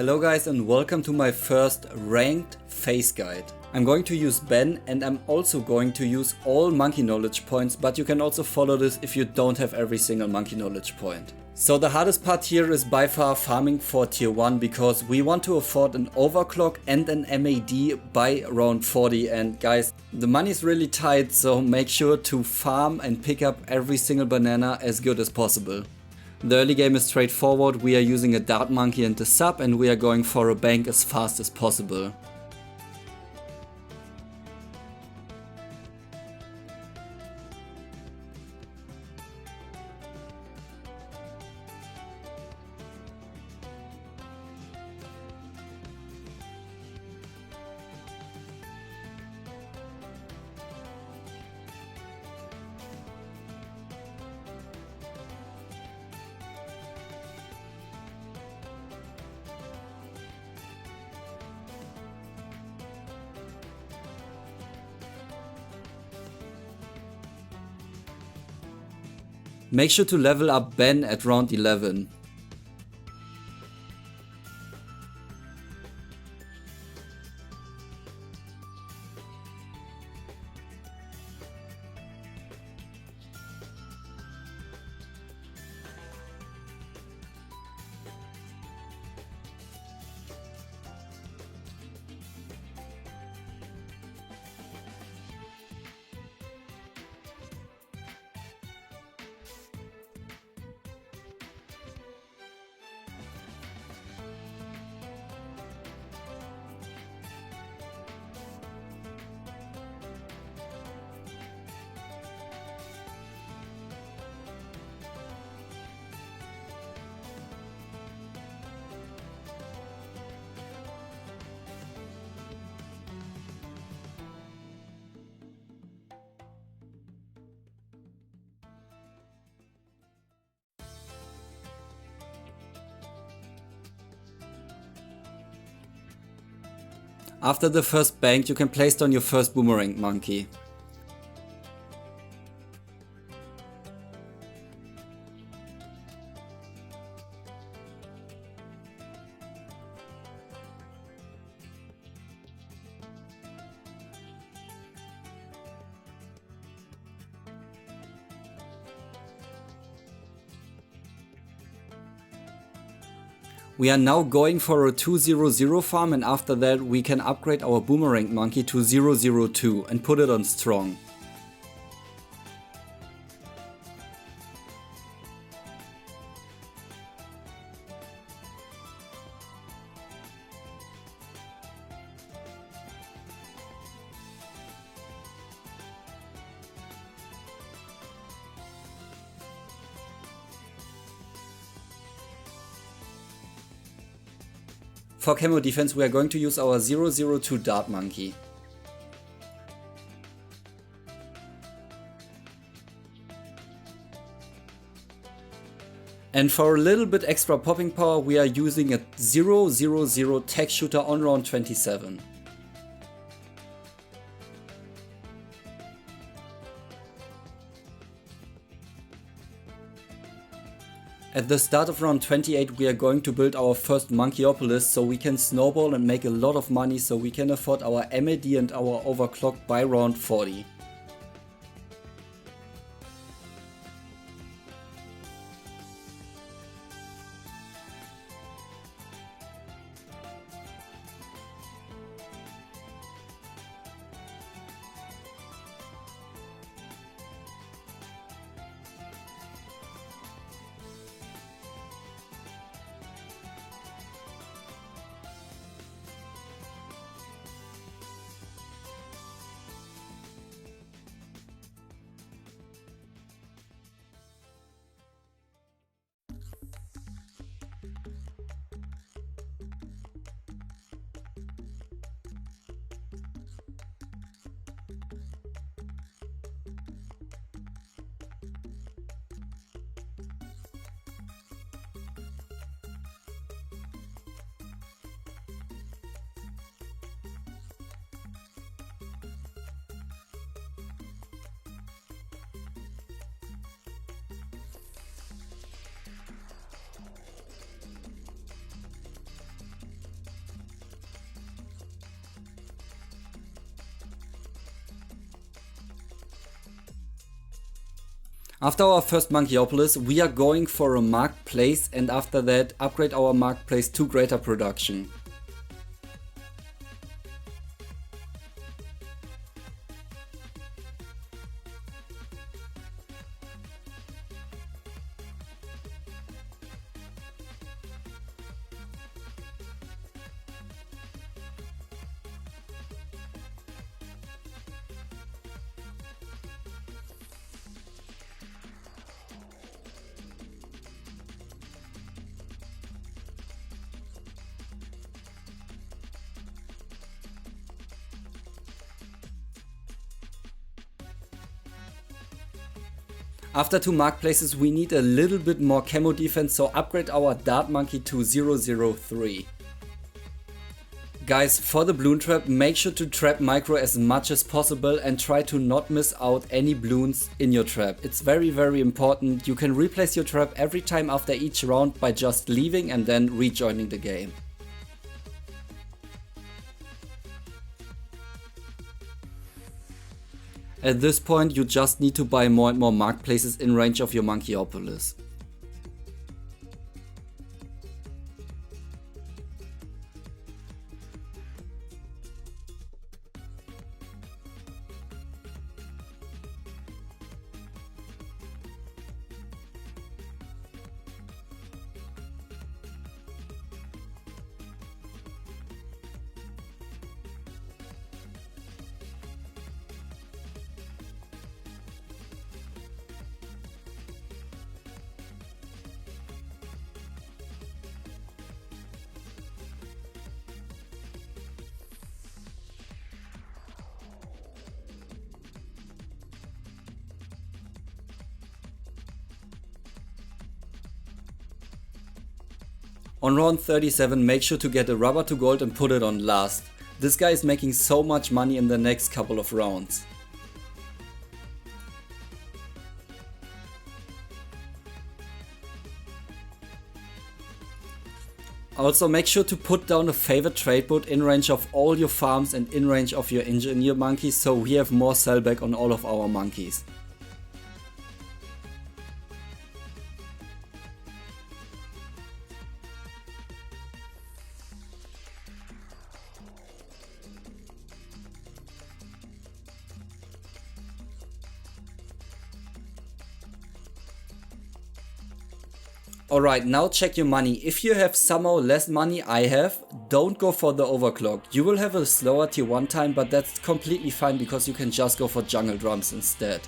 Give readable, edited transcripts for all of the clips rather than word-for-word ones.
Hello guys and welcome to my first Ranked Phayze guide. I'm going to use Ben and I'm also going to use all monkey knowledge points, but you can also follow this if you don't have every single monkey knowledge point. So the hardest part here is by far farming for tier 1 because we want to afford an overclock and an MAD by round 40, and guys, the money is really tight, so make sure to farm and pick up every single banana as good as possible. The early game is straightforward. We are using a dart monkey and a sub, and we are going for a bank as fast as possible. Make sure to level up Ben at round 11. After the first bank, you can place down your first boomerang monkey. We are now going for a 200 farm, and after that we can upgrade our boomerang monkey to 002 and put it on strong. For camo defense we are going to use our 002 dart monkey. And for a little bit extra popping power we are using a 000 tech shooter on round 27. At the start of round 28 we are going to build our first Monkeyopolis so we can snowball and make a lot of money so we can afford our MAD and our overclock by round 40. After our first Monkeyopolis, we are going for a marked place, and after that upgrade our marked place to greater production. After 2 mark places we need a little bit more camo defense, so upgrade our dart monkey to 003. Guys, for the balloon trap, make sure to trap micro as much as possible and try to not miss out any balloons in your trap. It's very important. You can replace your trap every time after each round by just leaving and then rejoining the game. At this point you just need to buy more and more marked places in range of your Monkeyopolis. On round 37 make sure to get a rubber to gold and put it on last. This guy is making so much money in the next couple of rounds. Also make sure to put down a favorite trade boat in range of all your farms and in range of your engineer monkeys, so we have more sellback on all of our monkeys. Alright, now check your money. If you have somehow less money I have, don't go for the overclock. You will have a slower tier 1 time, but that's completely fine because you can just go for jungle drums instead.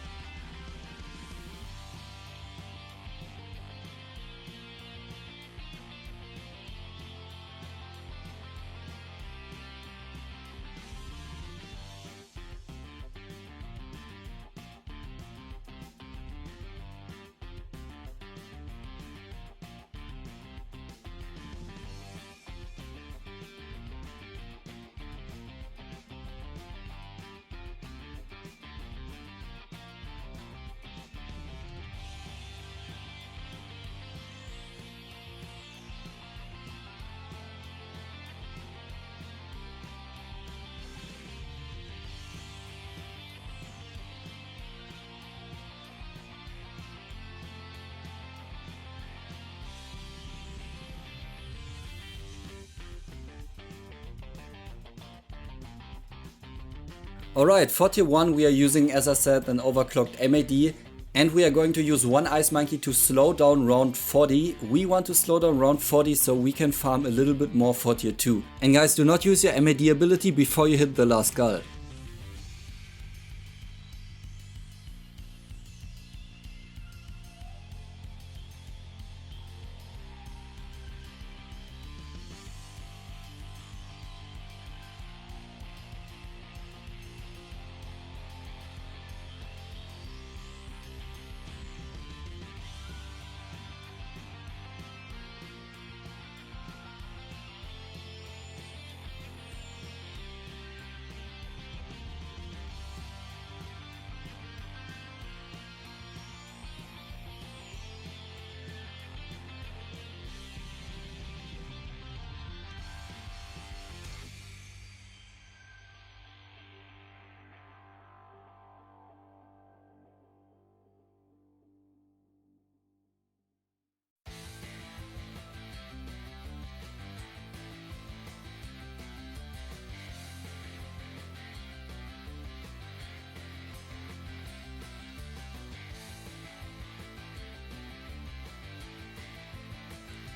Alright, for tier 1 we are using, as I said, an overclocked MAD, and we are going to use one ice monkey to slow down round 40. We want to slow down round 40 so we can farm a little bit more for tier 2. And guys, do not use your MAD ability before you hit the last skull.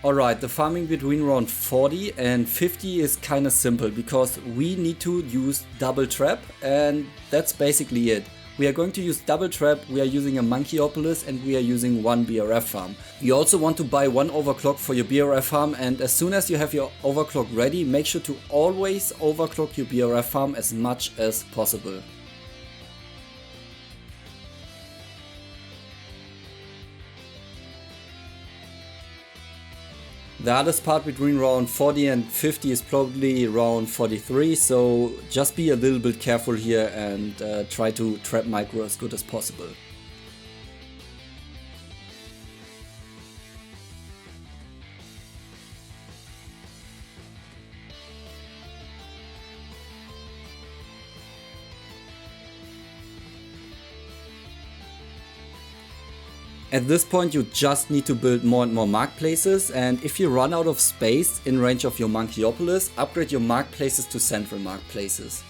Alright, the farming between round 40 and 50 is kinda simple because we need to use double trap and that's basically it. We are going to use double trap, we are using a Monkeyopolis and we are using one BRF farm. You also want to buy one overclock for your BRF farm, and as soon as you have your overclock ready, make sure to always overclock your BRF farm as much as possible. The hardest part between round 40 and 50 is probably round 43, so just be a little bit careful here and try to trap micro as good as possible. At this point you just need to build more and more mark places, and if you run out of space in range of your Monkeyopolis, upgrade your mark places to central mark places.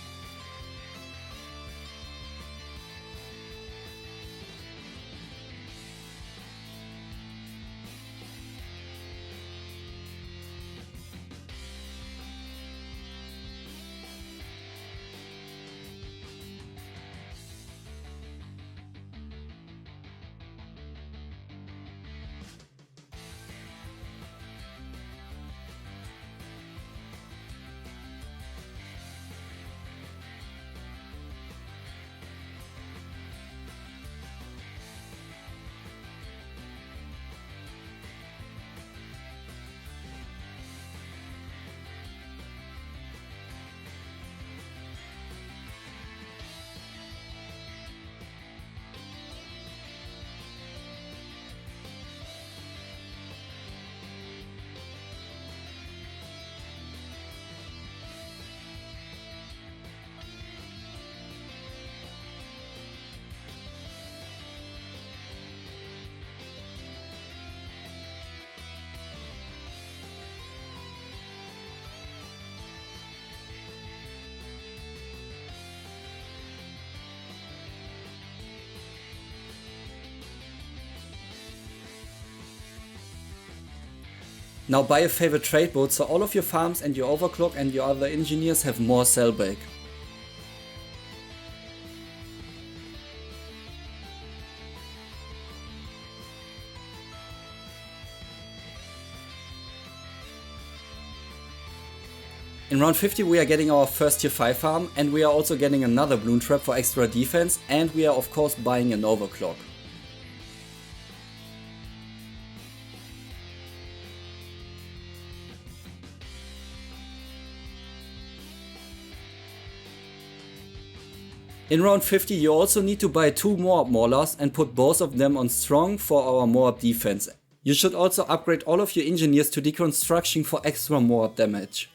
Now buy a favorite trade boat so all of your farms and your overclock and your other engineers have more sellback. In round 50 we are getting our first tier 5 farm, and we are also getting another balloon trap for extra defense, and we are of course buying an overclock. In round 50 you also need to buy 2 Moab Maulers and put both of them on strong for our Moab defense. You should also upgrade all of your engineers to deconstruction for extra Moab damage.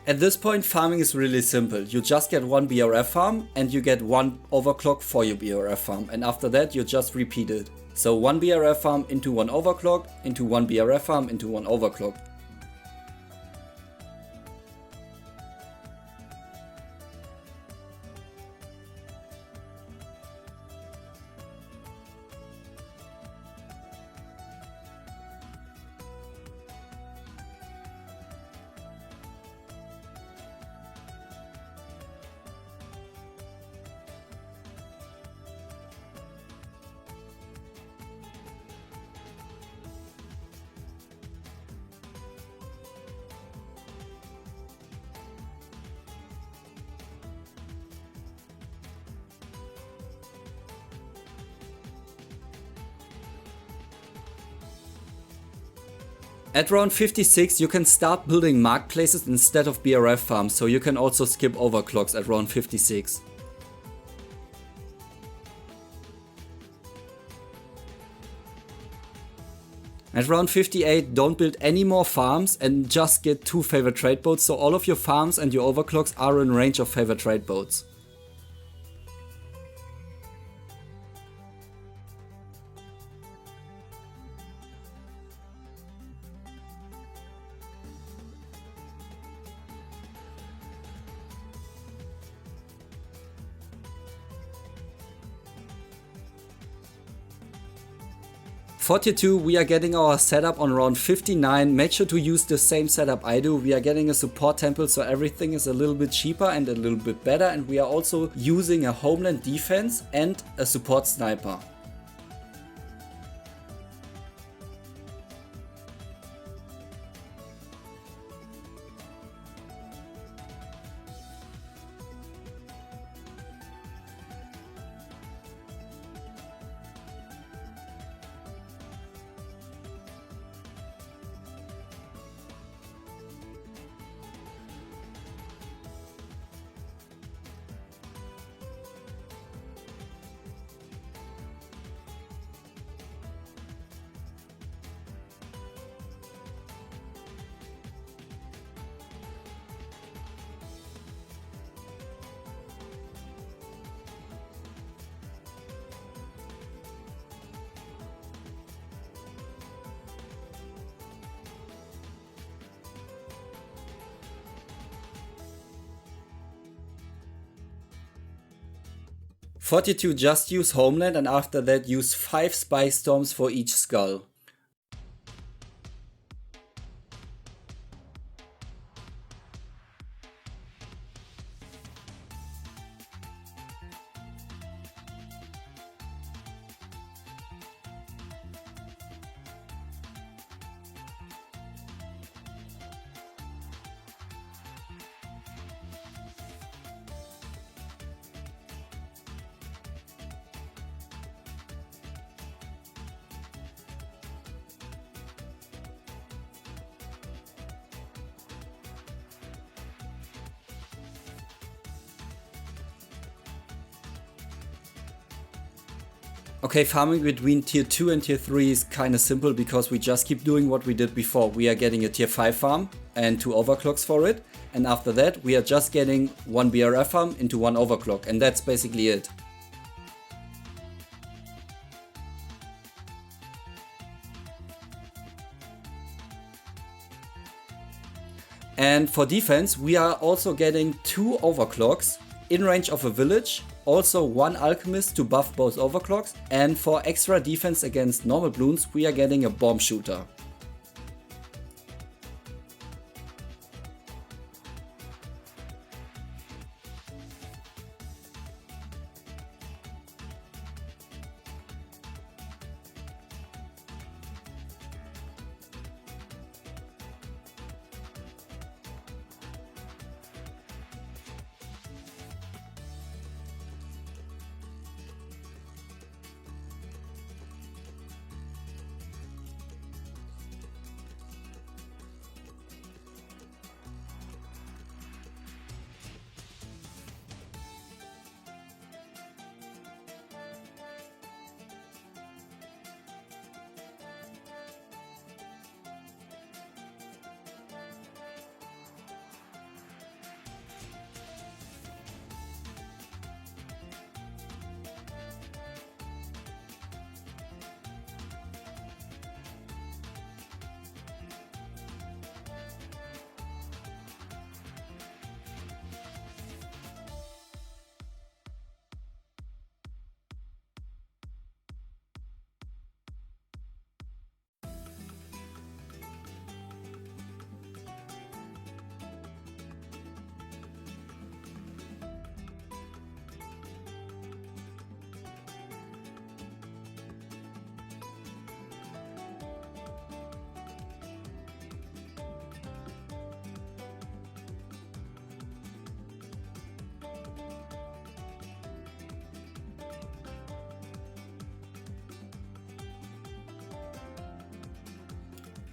At this point farming is really simple. You just get one BRF farm and you get one overclock for your BRF farm, and after that you just repeat it. So one BRF farm into one overclock, into one BRF farm, into one overclock. At round 56 you can start building mark places instead of BRF farms, so you can also skip overclocks at round 56. At round 58, don't build any more farms and just get 2 favorite trade boats, so all of your farms and your overclocks are in range of favorite trade boats. .42, we are getting our setup on round 59. Make sure to use the same setup I do. We are getting a support temple, so everything is a little bit cheaper and a little bit better, and we are also using a homeland defense and a support sniper. .42, just use homeland and after that use 5 spy storms for each skull. Okay, farming between tier 2 and tier 3 is kinda simple because we just keep doing what we did before. We are getting a tier 5 farm and 2 overclocks for it, and after that we are just getting 1 BRF farm into 1 overclock, and that's basically it. And for defense, we are also getting 2 overclocks in range of a village, also 1 alchemist to buff both overclocks, and for extra defense against normal bloons, we are getting a bomb shooter.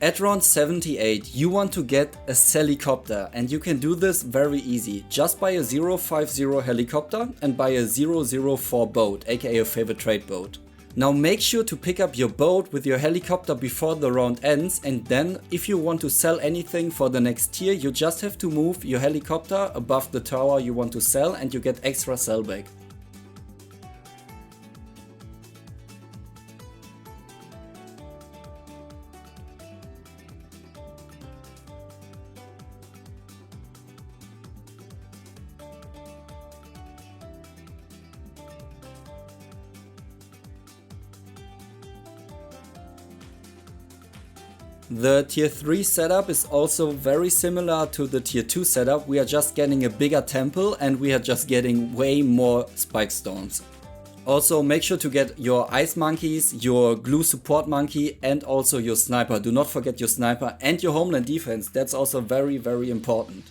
At round 78, you want to get a helicopter, and you can do this very easy. Just buy a 050 helicopter and buy a 004 boat, aka a favorite trade boat. Now make sure to pick up your boat with your helicopter before the round ends, and then if you want to sell anything for the next tier, you just have to move your helicopter above the tower you want to sell and you get extra sellback. The tier 3 setup is also very similar to the tier 2 setup. We are just getting a bigger temple and we are just getting way more spike stones. Also make sure to get your ice monkeys, your glue support monkey and also your sniper. Do not forget your sniper and your homeland defense. That's also very important.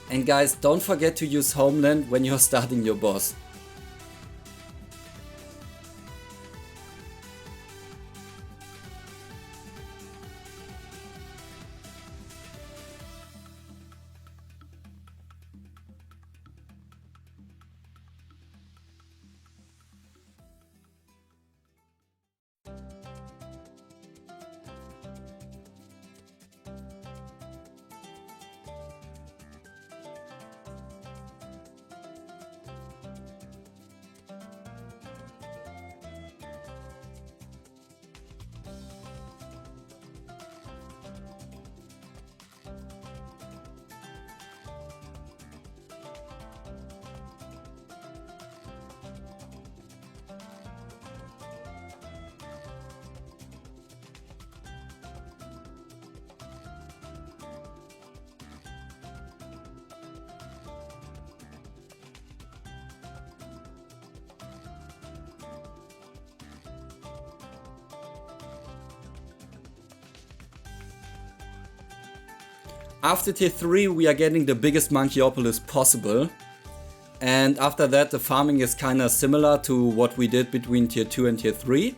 And guys, don't forget to use homeland when you're starting your boss. After tier 3 we are getting the biggest Monkeyopolis possible. And after that the farming is kinda similar to what we did between tier 2 and tier 3.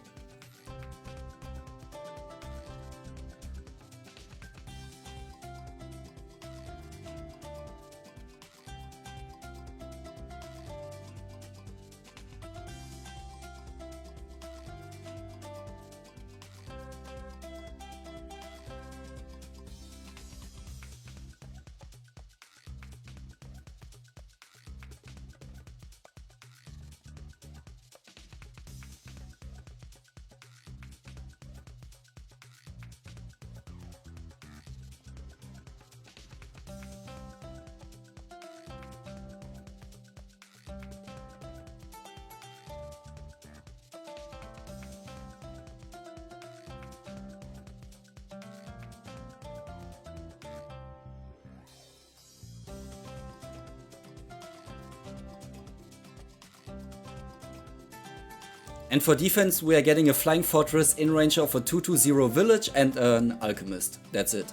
And for defense we are getting a flying fortress in range of a 220 village and an alchemist. That's it.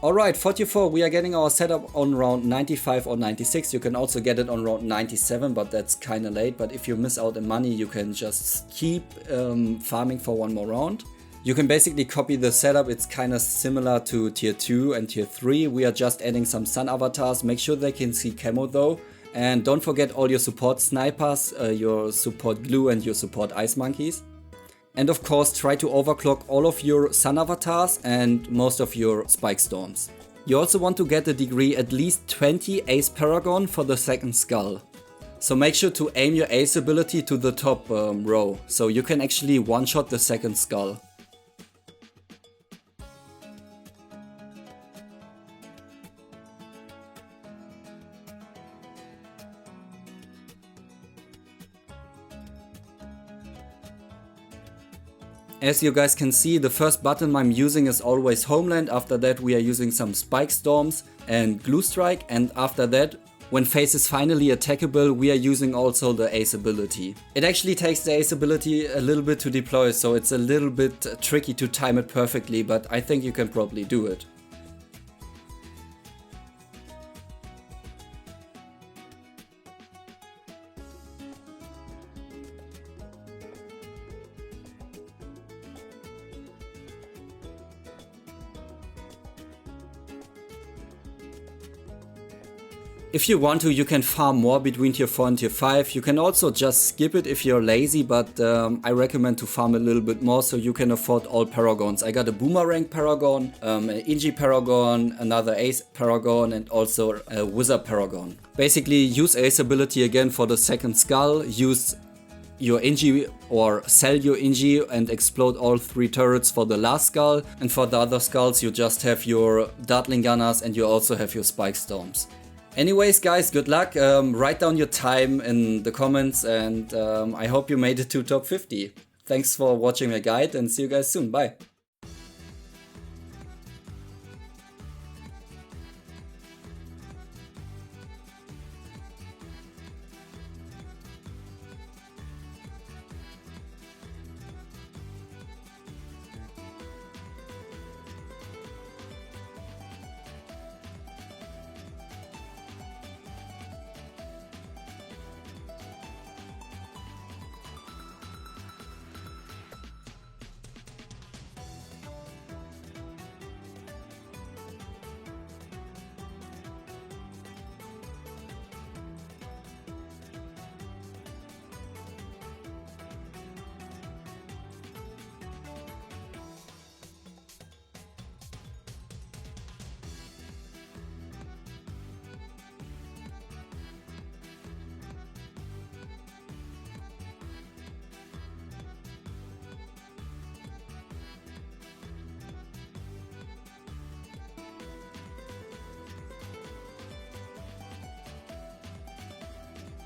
Alright, for tier 4 we are getting our setup on round 95 or 96. You can also get it on round 97, but that's kinda late. But if you miss out on money, you can just keep farming for one more round. You can basically copy the setup. It's kinda similar to tier 2 and tier 3. We are just adding some sun avatars. Make sure they can see camo though. And don't forget all your support snipers, your support glue and your support ice monkeys. And of course try to overclock all of your sun avatars and most of your spike storms. You also want to get a degree at least 20 ace paragon for the second skull. So make sure to aim your ace ability to the top row, so you can actually one-shot the second skull. As you guys can see, the first button I'm using is always Homeland. After that we are using some Spike Storms and Glue Strike, and after that, when Phayze is finally attackable, we are using also the Ace ability. It actually takes the Ace ability a little bit to deploy, so it's a little bit tricky to time it perfectly, but I think you can probably do it. If you want to, you can farm more between tier 4 and tier 5. You can also just skip it if you're lazy, but I recommend to farm a little bit more so you can afford all paragons. I got a boomerang paragon, an Inji paragon, another ace paragon, and also a wizard paragon. Basically use ace ability again for the second skull, use your Inji or sell your Inji and explode all 3 turrets for the last skull, and for the other skulls you just have your Dartling Gunners and you also have your Spike Storms. Anyways guys, good luck, write down your time in the comments, and I hope you made it to top 50. Thanks for watching my guide and see you guys soon, bye!